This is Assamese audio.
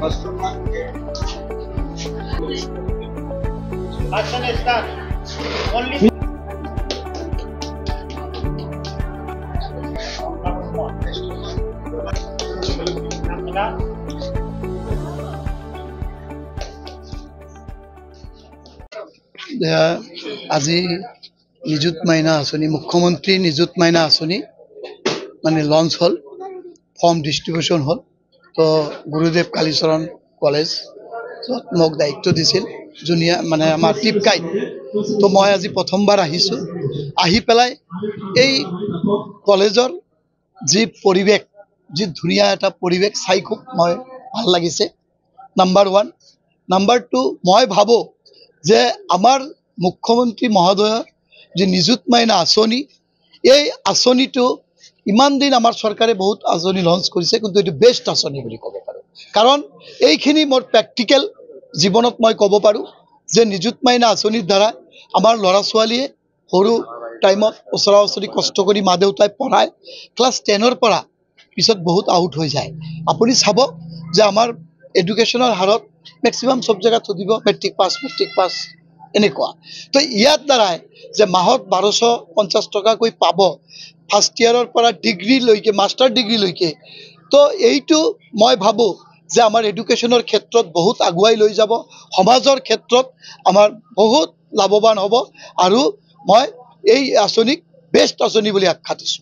Action start. Only আজি নিযুত মাইনা আঁচনি মুখ্যমন্ত্ৰী নিযুত মাইনা আঁচনি মানে লঞ্চ হল ফৰ্ম ডিষ্ট্ৰিবিউশ্যন হল তো গুৰুদেৱ কালীচৰণ কলেজ মোক দায়িত্ব দিছিল জুনিয়ৰ মানে আমাৰ টিপ গাইড তো মই আজি প্ৰথমবাৰ আহিছোঁ আহি পেলাই এই কলেজৰ যি পৰিৱেশ যি ধুনীয়া এটা পৰিৱেশ চাই খুব মই ভাল লাগিছে নাম্বাৰ 1 নাম্বাৰ 2 মই ভাবোঁ যে আমাৰ মুখ্যমন্ত্ৰী মহোদয়ৰ যে নিযুত মাইনা আঁচনি এই আঁচনিটো ইমান দিন আমাৰ চৰকাৰে বহুত আঁচনি লঞ্চ কৰিছে কিন্তু এইটো বেষ্ট আঁচনি বুলি ক'ব পাৰোঁ কাৰণ এইখিনি মোৰ প্ৰেক্টিকেল জীৱনত মই ক'ব পাৰোঁ যে নিযুত মাইনা আঁচনিৰ দ্বাৰা আমাৰ ল'ৰা ছোৱালীয়ে সৰু টাইমত ওচৰা ওচৰি কষ্ট কৰি মা দেউতাই পঢ়ায় ক্লাছ 10ৰ পৰা পিছত বহুত আউট হৈ যায় আপুনি চাব যে আমাৰ এডুকেশ্যনৰ হাৰত মেক্সিমাম সব জেগাত সুধিব মেট্ৰিক পাছ এনেকুৱা তো ইয়াৰ দ্বাৰাই যে মাহত 1250 টকাকৈ পাব ফাৰ্ষ্ট ইয়াৰৰ পৰা ডিগ্ৰীলৈকে মাষ্টাৰ ডিগ্ৰীলৈকে তো এইটো মই ভাবোঁ যে আমাৰ এডুকেশ্যনৰ ক্ষেত্ৰত বহুত আগুৱাই লৈ যাব সমাজৰ ক্ষেত্ৰত আমাৰ বহুত লাভৱান হ'ব আৰু মই এই আঁচনিক বেষ্ট আঁচনি বুলি আখ্যা দিছোঁ।